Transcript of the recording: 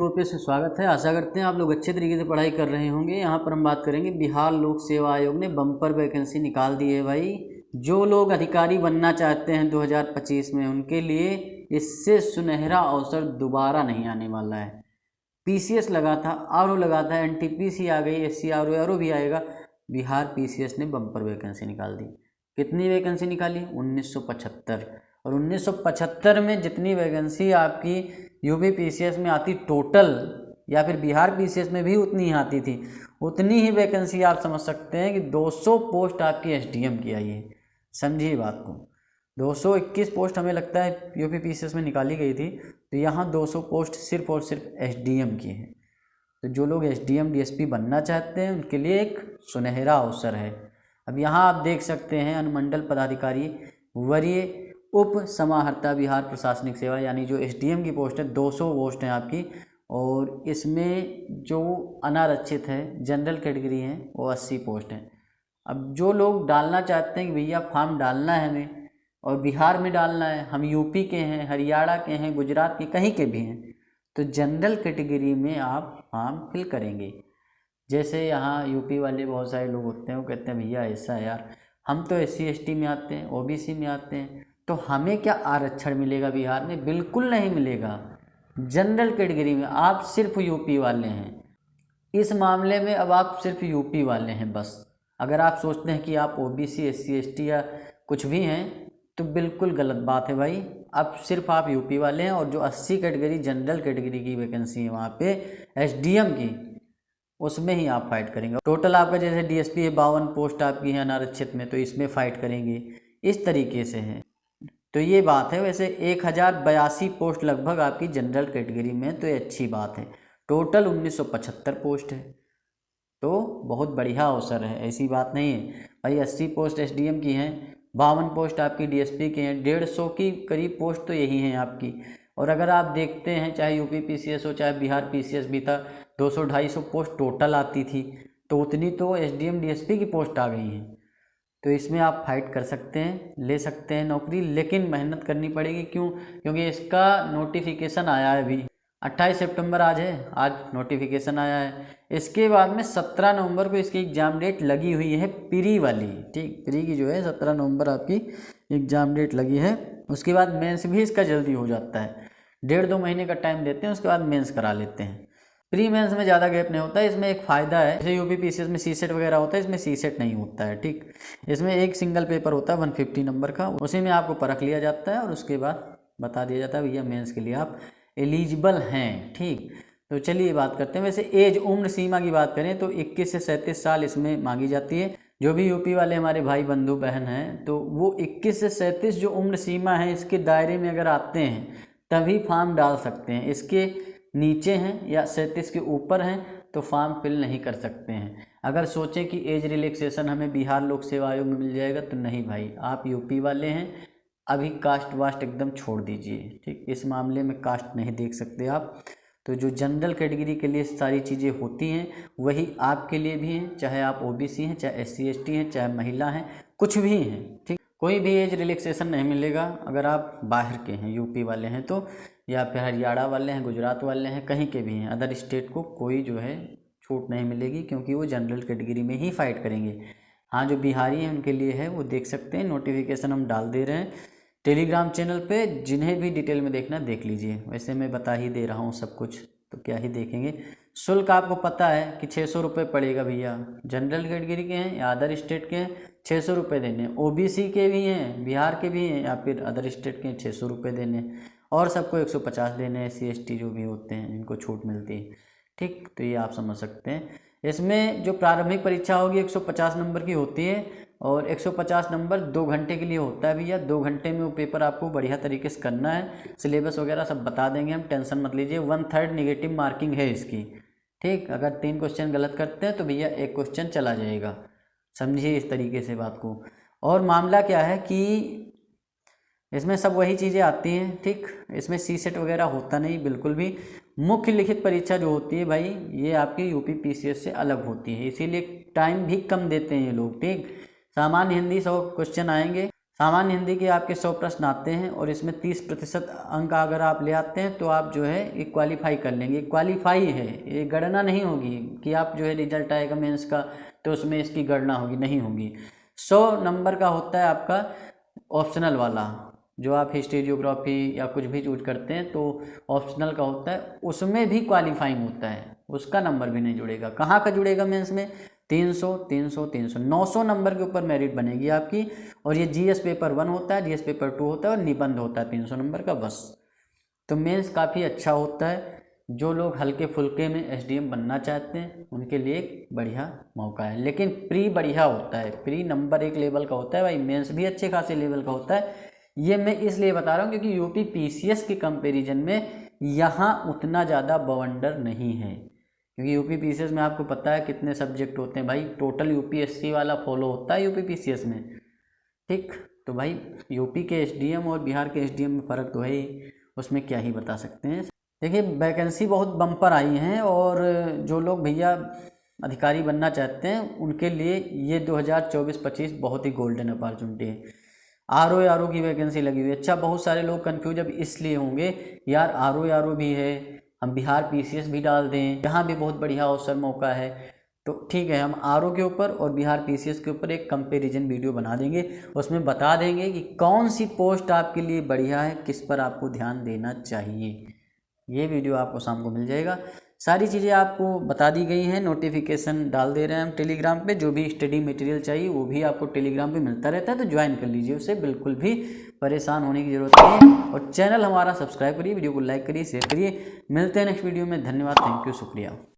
Copy से स्वागत है। आशा करते हैं आप लोग अच्छे तरीके से पढ़ाई कर रहे होंगे। यहाँ पर हम बात करेंगे बिहार लोक सेवा आयोग ने बम्पर वैकेंसी निकाल दी है भाई। जो लोग अधिकारी बनना चाहते हैं 2025 में, उनके लिए इससे सुनहरा अवसर दोबारा नहीं आने वाला है। पीसीएस लगा था, आरओ लगा था, एनटीपीसी आ गई, एससी आरओ भी आएगा। बिहार पीसीएस ने बम्पर वैकेंसी निकाल दी। कितनी वैकेंसी निकाली? 1975। और 1975 में जितनी वैकेंसी आपकी यूपी पीसीएस में आती टोटल, या फिर बिहार पीसीएस में भी उतनी ही आती थी, उतनी ही वैकेंसी आप समझ सकते हैं कि 200 पोस्ट आपकी एसडीएम की आई है। समझिए बात को। 221 पोस्ट हमें लगता है यूपी पीसीएस में निकाली गई थी, तो यहाँ 200 पोस्ट सिर्फ और सिर्फ एसडीएम की है। तो जो लोग एसडीएम डीएसपी बनना चाहते हैं उनके लिए एक सुनहरा अवसर है। अब यहाँ आप देख सकते हैं अनुमंडल पदाधिकारी वरीय उप समाहर्ता बिहार प्रशासनिक सेवा, यानी जो एसडीएम की पोस्ट है 200 पोस्ट हैं आपकी। और इसमें जो अनारक्षित है, जनरल कैटेगरी हैं, वो 80 पोस्ट हैं। अब जो लोग डालना चाहते हैं कि भैया फॉर्म डालना है हमें और बिहार में डालना है, हम यूपी के हैं, हरियाणा के हैं, गुजरात के, कहीं के भी हैं, तो जनरल कैटेगरी में आप फॉर्म फिल करेंगे। जैसे यहाँ यूपी वाले बहुत सारे लोग होते हैं, वो कहते हैं भैया ऐसा है यार, हम तो एससी एसटी में आते हैं, ओबीसी में आते हैं, तो हमें क्या आरक्षण मिलेगा बिहार में? बिल्कुल नहीं मिलेगा। जनरल कैटेगरी में आप सिर्फ यूपी वाले हैं। इस मामले में अब आप सिर्फ यूपी वाले हैं बस। अगर आप सोचते हैं कि आप ओबीसी, एससी एसटी या कुछ भी हैं, तो बिल्कुल गलत बात है भाई। अब सिर्फ आप यूपी वाले हैं। और जो 80 कैटेगरी जनरल कैटेगरी की वैकेंसी है वहाँ पे एसडीएम की, उसमें ही आप फाइट करेंगे। टोटल आपका जैसे डीएसपी है 52 पोस्ट आपकी है अनारक्षित में, तो इसमें फाइट करेंगे। इस तरीके से है। तो ये बात है। वैसे 1082 पोस्ट लगभग आपकी जनरल कैटेगरी में, तो ये अच्छी बात है। टोटल 1975 पोस्ट है, तो बहुत बढ़िया अवसर है, ऐसी बात नहीं है भाई। 80 पोस्ट एसडीएम की हैं, 52 पोस्ट आपकी डीएसपी की हैं, 150 की करीब पोस्ट तो यही हैं आपकी। और अगर आप देखते हैं, चाहे यूपी पीसीएस हो, चाहे बिहार पीसीएस भी था, 200-250 पोस्ट टोटल आती थी, तो उतनी तो एसडीएम डीएसपी की पोस्ट आ गई हैं। तो इसमें आप फाइट कर सकते हैं, ले सकते हैं नौकरी, लेकिन मेहनत करनी पड़ेगी। क्यों? क्योंकि इसका नोटिफिकेशन आया है अभी 28 सितंबर आज है, आज नोटिफिकेशन आया है। इसके बाद में 17 नवंबर को इसकी एग्ज़ाम डेट लगी हुई है, प्री वाली। ठीक, प्री की जो है 17 नवंबर आपकी एग्ज़ाम डेट लगी है। उसके बाद मेंस भी इसका जल्दी हो जाता है, 1.5-2 महीने का टाइम देते हैं, उसके बाद मेंस करा लेते हैं। प्री मेंस में ज़्यादा गैप नहीं होता है। इसमें एक फ़ायदा है, जैसे यूपी पीसीएस में सीसेट वगैरह होता है, इसमें सीसेट नहीं होता है। ठीक, इसमें एक सिंगल पेपर होता है 150 नंबर का, उसी में आपको परख लिया जाता है और उसके बाद बता दिया जाता है भैया मेंस के लिए आप एलिजिबल हैं। ठीक, तो चलिए बात करते हैं। वैसे एज उम्र सीमा की बात करें तो 21 से 37 साल इसमें मांगी जाती है। जो भी यूपी वाले हमारे भाई बंधु बहन हैं, तो वो 21 से 37 जो उम्र सीमा है, इसके दायरे में अगर आते हैं तभी फॉर्म डाल सकते हैं। इसके नीचे हैं या 37 के ऊपर हैं तो फॉर्म फिल नहीं कर सकते हैं। अगर सोचें कि एज रिलैक्सेशन हमें बिहार लोक सेवा आयोग में मिल जाएगा, तो नहीं भाई, आप यूपी वाले हैं, अभी कास्ट वास्ट एकदम छोड़ दीजिए। ठीक, इस मामले में कास्ट नहीं देख सकते आप। तो जो जनरल कैटेगरी के लिए सारी चीज़ें होती हैं वही आपके लिए भी हैं, चाहे आप ओबीसी हैं, चाहे एससी एसटी हैं, चाहे महिला हैं, कुछ भी हैं। ठीक, कोई भी एज रिलैक्सेशन नहीं मिलेगा अगर आप बाहर के हैं, यूपी वाले हैं तो, या फिर हरियाणा वाले हैं, गुजरात वाले हैं, कहीं के भी हैं, अदर स्टेट को कोई जो है छूट नहीं मिलेगी, क्योंकि वो जनरल कैटेगरी में ही फाइट करेंगे। हाँ, जो बिहारी हैं उनके लिए है, वो देख सकते हैं, नोटिफिकेशन हम डाल दे रहे हैं टेलीग्राम चैनल पे। जिन्हें भी डिटेल में देखना देख लीजिए, वैसे मैं बता ही दे रहा हूँ सब कुछ, तो क्या ही देखेंगे। शुल्क आपको पता है कि 600 रुपये पड़ेगा भैया। जनरल कैटेगरी के हैं या अदर स्टेट के हैं, 600 रुपये देने। ओबीसी के भी हैं, बिहार के भी हैं, या फिर अदर स्टेट के हैं, 600 रुपये देने। और सबको 150 देने, एससी एसटी जो भी होते हैं जिनको छूट मिलती है। ठीक, तो ये आप समझ सकते हैं। इसमें जो प्रारंभिक परीक्षा होगी 150 नंबर की होती है, और 150 नंबर 2 घंटे के लिए होता है भैया। 2 घंटे में वो पेपर आपको बढ़िया तरीके से करना है। सिलेबस वगैरह सब बता देंगे हम, टेंशन मत लीजिए। 1/3 नेगेटिव मार्किंग है इसकी। ठीक, अगर 3 क्वेश्चन गलत करते हैं तो भैया 1 क्वेश्चन चला जाएगा। समझिए इस तरीके से बात को। और मामला क्या है कि इसमें सब वही चीज़ें आती हैं। ठीक, इसमें सीसेट वगैरह होता नहीं बिल्कुल भी। मुख्य लिखित परीक्षा जो होती है भाई, ये आपकी यूपी पीसीएस से अलग होती है, इसीलिए टाइम भी कम देते हैं ये लोग। ठीक, सामान्य हिंदी 100 क्वेश्चन आएंगे, सामान्य हिंदी के आपके 100 प्रश्न आते हैं और इसमें 30% अंक अगर आप ले आते हैं तो आप जो है ये क्वालिफाई कर लेंगे। क्वालिफाई है, ये गणना नहीं होगी कि आप जो है रिजल्ट आएगा मेंस का तो उसमें इसकी गणना होगी, नहीं होगी। 100 नंबर का होता है आपका ऑप्शनल वाला, जो आप हिस्ट्री ज्योग्राफी या कुछ भी चूज करते हैं तो ऑप्शनल का होता है, उसमें भी क्वालिफाइंग होता है, उसका नंबर भी नहीं जुड़ेगा। कहाँ का जुड़ेगा मेंस में? 300 300 300 900 नंबर के ऊपर मेरिट बनेगी आपकी। और ये जीएस पेपर 1 होता है, जीएस पेपर 2 होता है और निबंध होता है 300 नंबर का बस। तो मेंस काफ़ी अच्छा होता है। जो लोग हल्के फुल्के में एसडीएम बनना चाहते हैं उनके लिए एक बढ़िया मौका है। लेकिन प्री बढ़िया होता है, प्री नंबर 1 लेवल का होता है भाई, मेंस भी अच्छे खासे लेवल का होता है। ये मैं इसलिए बता रहा हूँ क्योंकि यूपी पीसीएस के कंपैरिजन में यहाँ उतना ज़्यादा बवंडर नहीं है। क्योंकि यूपी पीसीएस में आपको पता है कितने सब्जेक्ट होते हैं भाई, टोटल यूपीएससी वाला फॉलो होता है यूपी पीसीएस में, ठीक। तो भाई यूपी के एसडीएम और बिहार के एसडीएम में फ़र्क तो है ही, उसमें क्या ही बता सकते हैं। देखिए वैकेंसी बहुत बम्पर आई हैं और जो लोग भैया अधिकारी बनना चाहते हैं उनके लिए ये 2024-25 बहुत ही गोल्डन अपॉर्चुनिटी है। आरओ की वैकेंसी लगी हुई है। अच्छा, बहुत सारे लोग कंफ्यूज अब इसलिए होंगे यार आरओ भी है, हम बिहार पीसीएस भी डाल दें, यहाँ भी बहुत बढ़िया अवसर मौका है। तो ठीक है, हम आरओ के ऊपर और बिहार पीसीएस के ऊपर एक कंपैरिजन वीडियो बना देंगे, उसमें बता देंगे कि कौन सी पोस्ट आपके लिए बढ़िया है, किस पर आपको ध्यान देना चाहिए। ये वीडियो आपको शाम को मिल जाएगा। सारी चीज़ें आपको बता दी गई हैं, नोटिफिकेशन डाल दे रहे हैं हम टेलीग्राम पे। जो भी स्टडी मटेरियल चाहिए वो भी आपको टेलीग्राम पे मिलता रहता है, तो ज्वाइन कर लीजिए, उससे बिल्कुल भी परेशान होने की ज़रूरत नहीं है। और चैनल हमारा सब्सक्राइब करिए, वीडियो को लाइक करिए, शेयर करिए। मिलते हैं नेक्स्ट वीडियो में। धन्यवाद, थैंक यू, शुक्रिया।